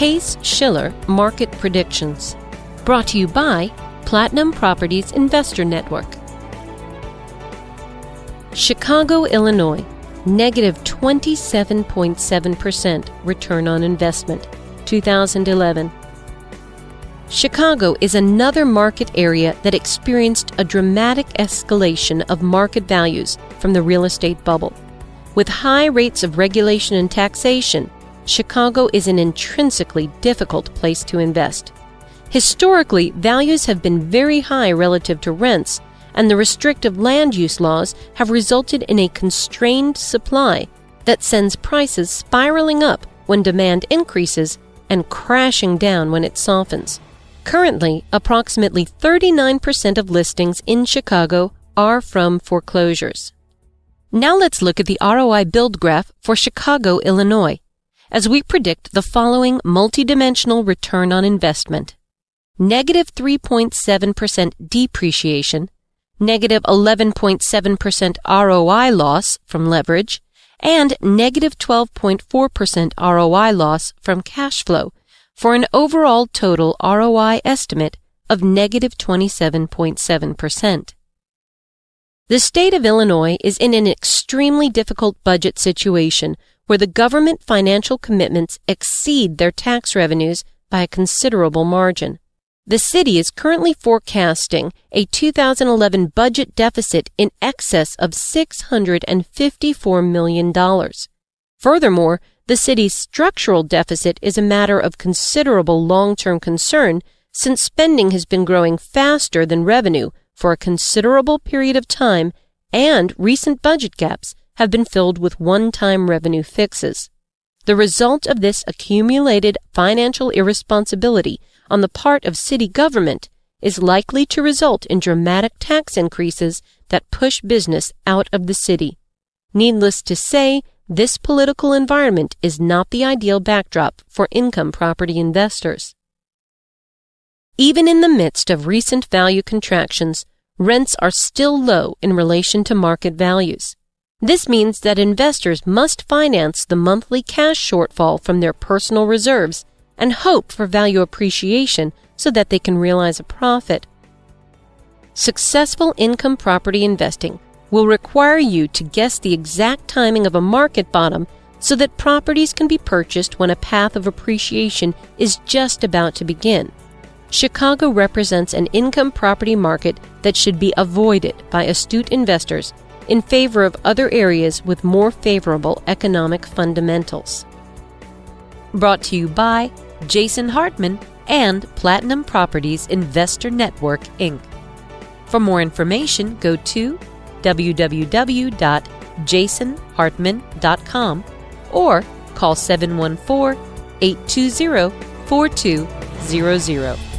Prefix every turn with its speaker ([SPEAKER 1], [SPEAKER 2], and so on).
[SPEAKER 1] Case-Shiller Market Predictions. Brought to you by Platinum Properties Investor Network. Chicago, Illinois, negative 27.7% return on investment, 2011. Chicago is another market area that experienced a dramatic escalation of market values from the real estate bubble. With high rates of regulation and taxation, Chicago is an intrinsically difficult place to invest. Historically, values have been very high relative to rents, and the restrictive land use laws have resulted in a constrained supply that sends prices spiraling up when demand increases and crashing down when it softens. Currently, approximately 39% of listings in Chicago are from foreclosures. Now let's look at the ROI build graph for Chicago, Illinois, as we predict the following multidimensional return on investment: negative 3.7% depreciation, negative 11.7% ROI loss from leverage, and negative 12.4% ROI loss from cash flow, for an overall total ROI estimate of negative 27.7%. The state of Illinois is in an extremely difficult budget situation where the government financial commitments exceed their tax revenues by a considerable margin. The city is currently forecasting a 2011 budget deficit in excess of $654 million. Furthermore, the city's structural deficit is a matter of considerable long-term concern since spending has been growing faster than revenue for a considerable period of time, and recent budget gaps have been filled with one-time revenue fixes. The result of this accumulated financial irresponsibility on the part of city government is likely to result in dramatic tax increases that push business out of the city. Needless to say, this political environment is not the ideal backdrop for income property investors. Even in the midst of recent value contractions, rents are still low in relation to market values. This means that investors must finance the monthly cash shortfall from their personal reserves and hope for value appreciation so that they can realize a profit. Successful income property investing will require you to guess the exact timing of a market bottom so that properties can be purchased when a path of appreciation is just about to begin. Chicago represents an income property market that should be avoided by astute investors in favor of other areas with more favorable economic fundamentals. Brought to you by Jason Hartman and Platinum Properties Investor Network, Inc. For more information, go to www.jasonhartman.com or call 714-820-4200.